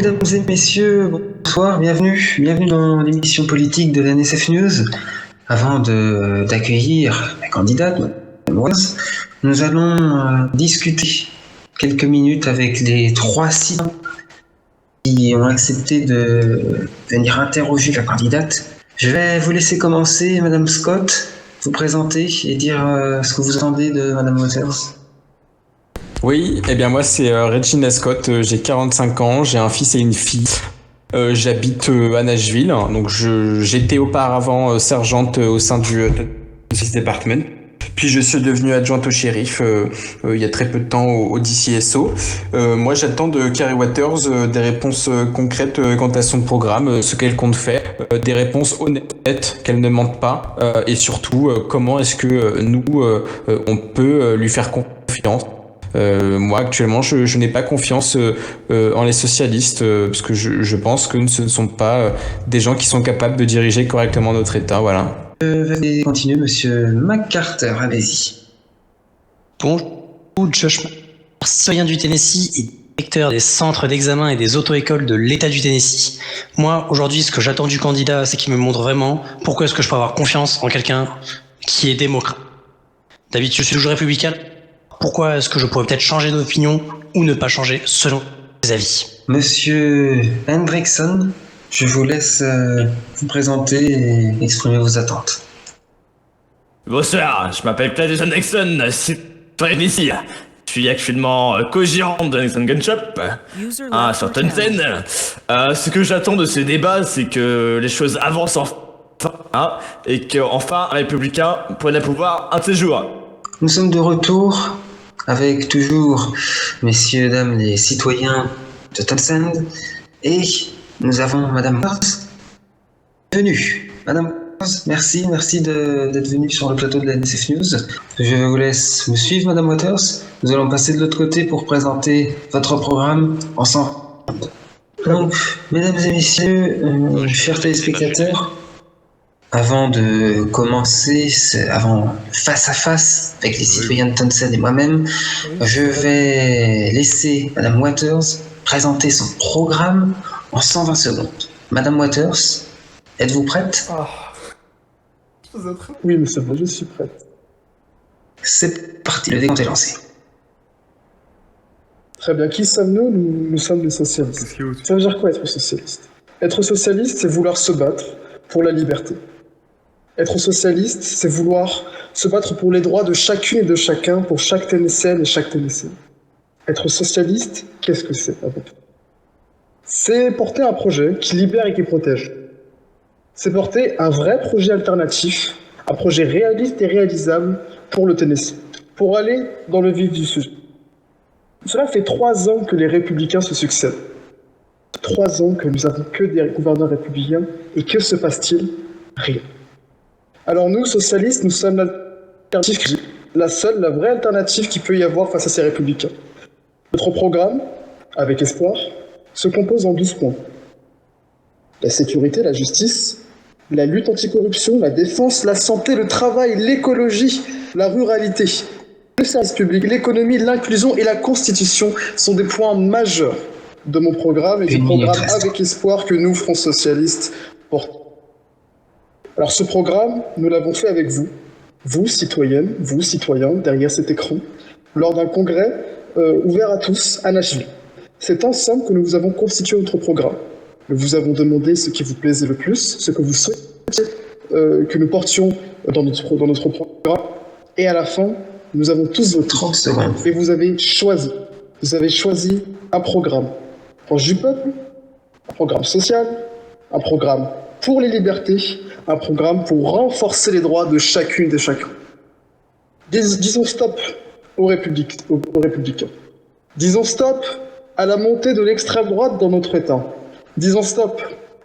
mesdames et messieurs, bonsoir, bienvenue dans l'émission politique de la NSF News. Avant d'accueillir la candidate, Madame Rose, nous allons discuter quelques minutes avec les 3 citoyens qui ont accepté de venir interroger la candidate. Je vais vous laisser commencer, Madame Scott, vous présenter et dire ce que vous attendez de Madame Waters. Oui, eh bien moi c'est Regina Scott, j'ai 45 ans, j'ai un fils et une fille. J'habite à Nashville, donc j'étais auparavant sergente au sein du Police Department. Puis je suis devenue adjointe au shérif il y a très peu de temps au DCSO. Moi j'attends de Kerry Waters des réponses concrètes quant à son programme, ce qu'elle compte faire, des réponses honnêtes, qu'elle ne mente pas, et surtout comment est-ce que nous on peut lui faire confiance. Moi actuellement je n'ai pas confiance en les socialistes parce que je pense que ce ne sont pas des gens qui sont capables de diriger correctement notre État, voilà. Je vais continuer, Monsieur McCarter, allez-y. Bonjour, Josh, citoyen du Tennessee et directeur des centres d'examen et des auto-écoles de l'État du Tennessee. Moi, aujourd'hui, ce que j'attends du candidat, c'est qu'il me montre vraiment pourquoi est-ce que je peux avoir confiance en quelqu'un qui est démocrate. D'habitude, je suis toujours républicain. Pourquoi est-ce que je pourrais peut-être changer d'opinion ou ne pas changer selon mes avis? Monsieur Hendrickson, je vous laisse vous présenter et exprimer vos attentes. Bonsoir, je m'appelle Claude Hendrickson, citoyen d'ici. Je suis actuellement co-gérant de Hendrickson Gun Shop sur Townsend. Ce que j'attends de ce débat, c'est que les choses avancent enfin, et qu'enfin un républicain prenne le pouvoir un de ces jours. Nous sommes de retour avec toujours messieurs, dames, les citoyens de Townsend, et nous avons Madame Waters venue. Madame Waters, merci d'être venue sur le plateau de la NSF News. Je vous laisse me suivre, Madame Waters. Nous allons passer de l'autre côté pour présenter votre programme ensemble. Donc, mesdames et messieurs, chers téléspectateurs, avant de commencer, avant face à face avec les citoyens de Townsend et moi-même, je vais laisser Madame Waters présenter son programme en 120 secondes. Madame Waters, êtes-vous prête? Oui, monsieur, je suis prête. C'est parti, le décompte est lancé. Très bien, qui sommes-nous? Nous sommes des socialistes. Ça veut dire quoi être socialiste? Être socialiste, c'est vouloir se battre pour la liberté. Être socialiste, c'est vouloir se battre pour les droits de chacune et de chacun, pour chaque Tennesséenne et chaque Tennesséen. Être socialiste, qu'est-ce que c'est? C'est porter un projet qui libère et qui protège. C'est porter un vrai projet alternatif, un projet réaliste et réalisable pour le Tennessee, pour aller dans le vif du sujet. Cela fait 3 ans que les républicains se succèdent. 3 ans que nous n'avons que des gouverneurs républicains, et que se passe-t-il? Rien. Alors nous, socialistes, nous sommes l'alternative, la seule, la vraie alternative qu'il peut y avoir face à ces républicains. Notre programme, avec espoir, se compose en 12 points. La sécurité, la justice, la lutte anticorruption, la défense, la santé, le travail, l'écologie, la ruralité, le service public, l'économie, l'inclusion et la constitution sont des points majeurs de mon programme et du programme avec espoir que nous, Front Socialiste, portons. Alors ce programme, nous l'avons fait avec vous, vous citoyennes, vous citoyens, derrière cet écran, lors d'un congrès ouvert à tous à Nashville. C'est ensemble que nous vous avons constitué notre programme. Nous vous avons demandé ce qui vous plaisait le plus, ce que vous souhaitiez que nous portions dans notre programme. Et à la fin, nous avons tous voté. 30 secondes. Et vous avez choisi. Vous avez choisi un programme proche du peuple, un programme social, un programme pour les libertés, un programme pour renforcer les droits de chacune et de chacun. Disons stop aux républicains. Disons stop à la montée de l'extrême droite dans notre État. Disons stop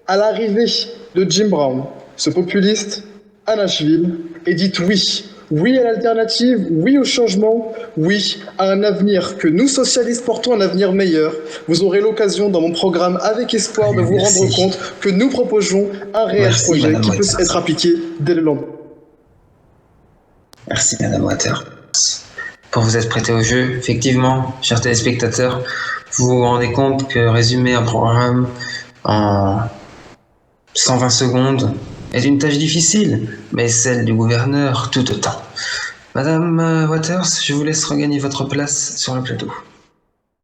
à l'arrivée de Jim Brown, ce populiste, à Nashville, et dites oui. Oui à l'alternative, oui au changement, oui à un avenir que nous, socialistes, portons, un avenir meilleur. Vous aurez l'occasion, dans mon programme Avec Espoir, de vous rendre compte que nous proposons un réel projet qui peut être appliqué dès le lendemain. Merci, Madame Waters. pour vous être prêté au jeu. Effectivement, chers téléspectateurs, vous vous rendez compte que résumer un programme en 120 secondes est une tâche difficile, mais celle du gouverneur tout autant. Madame Waters, je vous laisse regagner votre place sur le plateau.